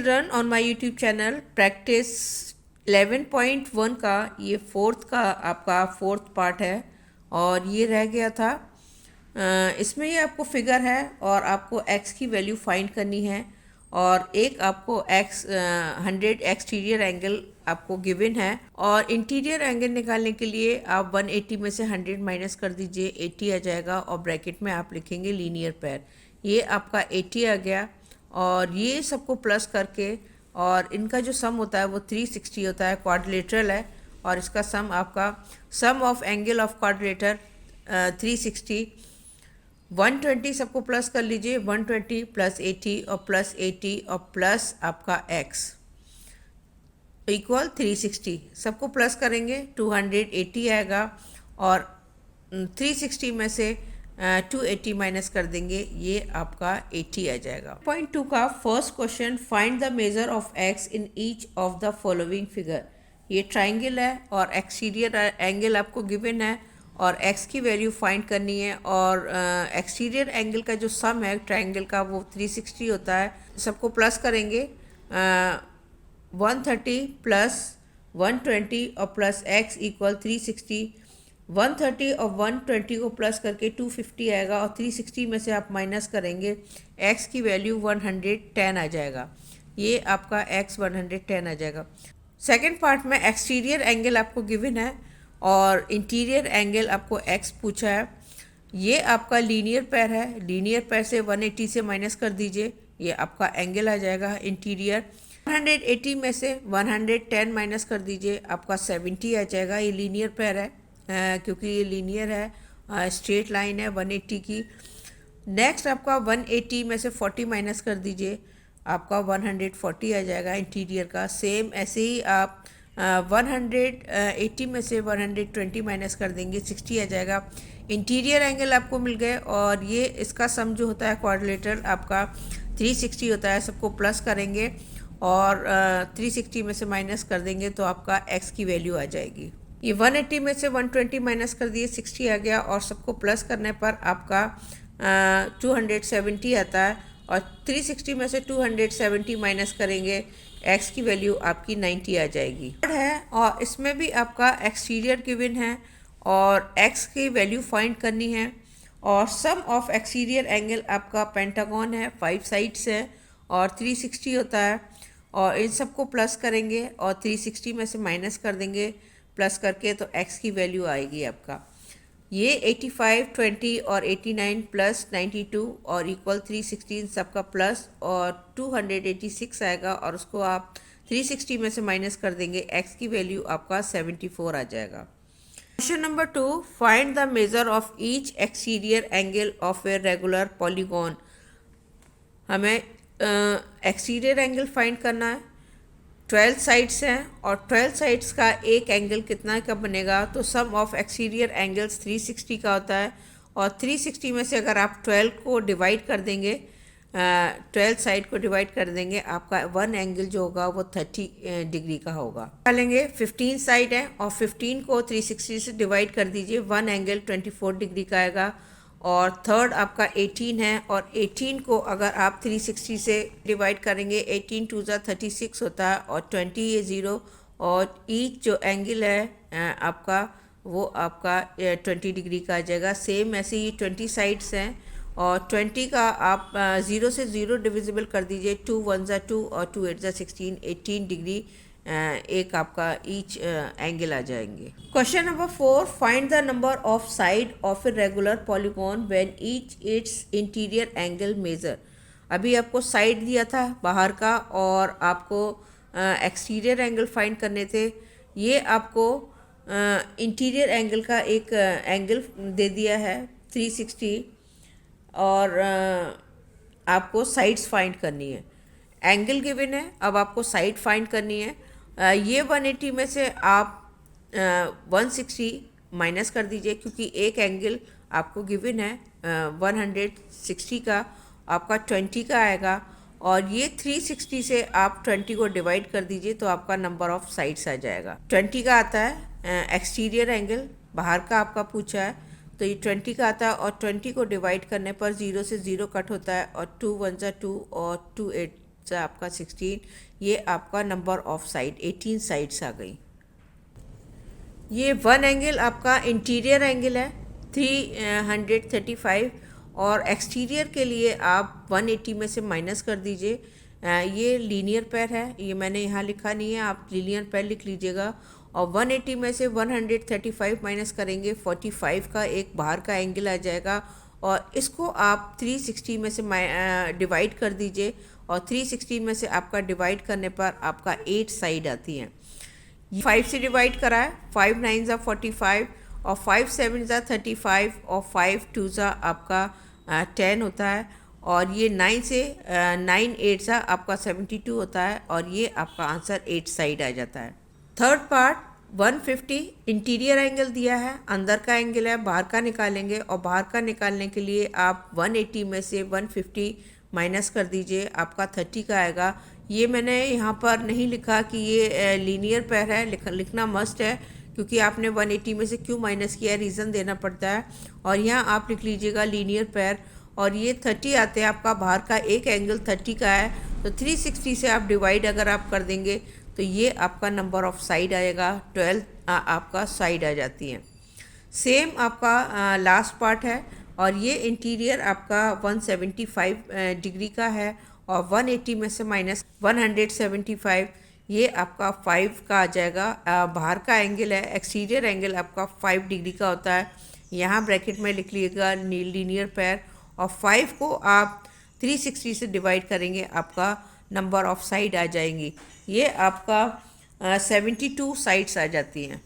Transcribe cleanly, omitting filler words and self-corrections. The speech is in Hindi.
Children on my YouTube channel practice 11.1 का ये आपका फोर्थ पार्ट है और ये रह गया था। इसमें ये आपको फिगर है और आपको x की वैल्यू फाइंड करनी है और एक आपको 100 एक्सटीरियर एंगल आपको गिवन है और इंटीरियर एंगल निकालने के लिए आप 180 में से 100 माइनस कर दीजिए, 80 आ जाएगा और ब्रैकेट में आप लिखेंगे लीनियर पेयर। ये आपका 80 आ गया और ये सबको प्लस करके और इनका जो सम होता है वो 360 होता है, क्वाड्रिलेटरल है और इसका सम आपका सम ऑफ एंगल ऑफ क्वाड्रिलेटर 360। 120 सबको प्लस कर लीजिए, 120 प्लस 80 और प्लस 80 और प्लस आपका x इक्वल 360। सबको प्लस करेंगे 280 आएगा और 360 में से 280 माइनस कर देंगे, ये आपका 80 आ जाएगा। पॉइंट 2 का first question, find the measure of x in each of the following figure. ये ट्राइंगल है और एक्सटीरियर एंगल आपको गिवन है और x की वैल्यू फाइंड करनी है और एक्सटीरियर एंगल का जो सम है ट्राइंगल का वो 360 होता है। सबको प्लस करेंगे 130 प्लस 120 और प्लस x इक्वल 360। 130 और 120 को प्लस करके 250 आएगा और 360 में से आप माइनस करेंगे x की वैल्यू 110 आ जाएगा। ये आपका x 110 आ जाएगा। सेकेंड पार्ट में एक्सटीरियर एंगल आपको गिवन है और इंटीरियर एंगल आपको x पूछा है। ये आपका लीनियर पेयर है, लीनियर पेयर से 180 से माइनस कर दीजिए, ये आपका एंगल आ जाएगा इंटीरियर। 180 में से 110 माइनस कर दीजिए, आपका 70 आ जाएगा। ये लीनियर पेयर है क्योंकि ये लीनियर है, स्ट्रेट लाइन है 180 की। नेक्स्ट आपका 180 में से 40 माइनस कर दीजिए, आपका 140 आ जाएगा इंटीरियर का। सेम ऐसे ही आप 180 में से 120 माइनस कर देंगे, 60 आ जाएगा। इंटीरियर एंगल आपको मिल गए और ये इसका सम जो होता है क्वाड्रिलेटरल आपका 360 होता है। सबको प्लस करेंगे और 360 में से माइनस कर देंगे तो आपका x की वैल्यू आ जाएगी। ये 180 में से 120 माइनस कर दिए, 60 आ गया और सबको प्लस करने पर आपका 270 आता है और 360 में से 270 माइनस करेंगे, x की वैल्यू आपकी 90 आ जाएगी है। और इसमें भी आपका एक्सटीरियर गिवन है और x की वैल्यू फाइंड करनी है और सम ऑफ एक्सटीरियर एंगल आपका पेंटागन है, 5 साइड्स है और 360 होता है और इन सबको प्लस करेंगे और 360 में से माइनस कर देंगे, प्लस करके तो x की वैल्यू आएगी आपका ये 85, 20 और 89 प्लस 92 और इक्वल 316 सबका प्लस और 286 आएगा और उसको आप 360 में से माइनस कर देंगे, x की वैल्यू आपका 74 आ जाएगा। Question number 2, find the measure of each exterior angle of a regular polygon. हमें एक्सटीरियर एंगल फाइंड करना है। 12 साइड्स हैं और 12 साइड्स का एक एंगल कितना का बनेगा, तो सम ऑफ एक्सटीरियर एंगल्स 360 का होता है और 360 में से अगर आप 12 को डिवाइड कर देंगे, 12 साइड को डिवाइड कर देंगे, आपका वन एंगल जो होगा वो 30 डिग्री का होगा। निकालेंगे 15 साइड है और 15 को 360 से डिवाइड कर दीजिए, वन एंगल 24 डिग्री का आएगा और थर्ड आपका 18 है और 18 को अगर आप 360 से डिवाइड करेंगे, 18 2 ज़ा 36 होता है और 20 ये 0 और ईच जो एंगल है आपका वो आपका 20 डिग्री का आ जाएगा। सेम ऐसे ही 20 साइड्स हैं और 20 का आप 0 से 0 डिविजिबल कर दीजिए, 2 1 ज़ा 2 और 2 8 ज़ा 16, 18 डिग्री एक आपका ईच एंगल आ जाएंगे। Question number 4, find the number of side of a regular polygon when each it's interior angle measure. अभी आपको साइड दिया था बाहर का और आपको एक्सटीरियर एंगल फाइंड करने थे। ये आपको इंटीरियर एंगल का एक एंगल दे दिया है 360 और आपको साइड्स फाइंड करनी है। एंगल गिवन है, अब आपको साइड फाइंड करनी है। ये 180 में से आप 160 माइनस कर दीजिए क्योंकि एक एंगल आपको गिवन है 160 का, आपका 20 का आएगा और ये 360 से आप 20 को डिवाइड कर दीजिए तो आपका नंबर ऑफ साइड्स आ जाएगा। 20 का आता है एक्सटीरियर एंगल, बाहर का आपका पूछा है तो ये 20 का आता है और 20 को डिवाइड करने पर 0 से 0 कट होता है और 2 1 ज़ा 2 और 2 8 सा आपका 16, ये आपका नंबर ऑफ साइड 18 साइड्स आ गई। ये वन एंगल आपका इंटीरियर एंगल है 335 और एक्सटीरियर के लिए आप 180 में से माइनस कर दीजिए। ये लीनियर पैर है, ये मैंने यहाँ लिखा नहीं है, आप लीनियर पैर लिख लीजिएगा। और 180 में से 135 माइनस करेंगे 45 का एक बाहर का एंगल आ जाएगा और इसको आप 360 में से डिवाइड कर दीजिए और 360 में से आपका डिवाइड करने पर आपका 8 साइड आती हैं। 5 से डिवाइड करा है, 5 9 ज़ा 45 और 5 7 ज़ा 35 और 5 2 ज़ा आपका 10 होता है और ये 9 से 9 8 ज़ा आपका 72 होता है और ये आपका आंसर 8 साइड आ जाता है। थर्ड पार्ट 150 इंटीरियर एंगल दिया है, अंदर का एंगल है, बाहर का निकालेंगे और बाहर का निकालने के लिए आप 180 में से 150 माइनस कर दीजिए, आपका 30 का आएगा। ये मैंने यहाँ पर नहीं लिखा कि ये लीनियर पैर है, लिखना मस्ट है क्योंकि आपने 180 में से क्यों माइनस किया है रीज़न देना पड़ता है। और यहाँ आप लिख लीजिएगा लीनियर पैर और ये 30 आते हैं, आपका बाहर का एक एंगल 30 का है तो 360 से आप डिवाइड अगर आप कर देंगे तो ये आपका नंबर ऑफ साइड आएगा, 12 आपका साइड आ जाती हैं। सेम आपका लास्ट पार्ट है और ये इंटीरियर आपका 175 डिग्री का है और 180 में से माइनस 175 ये आपका 5 का आ जाएगा। बाहर का एंगल है, एक्सटीरियर एंगल आपका 5 डिग्री का होता है, यहाँ ब्रैकेट में लिख लीजिएगा लीनियर पैर और 5 को आप 360 से डिवाइड करेंगे, आपका नंबर ऑफ साइड आ जाएंगी। ये आपका 72 साइड्स आ जाती हैं।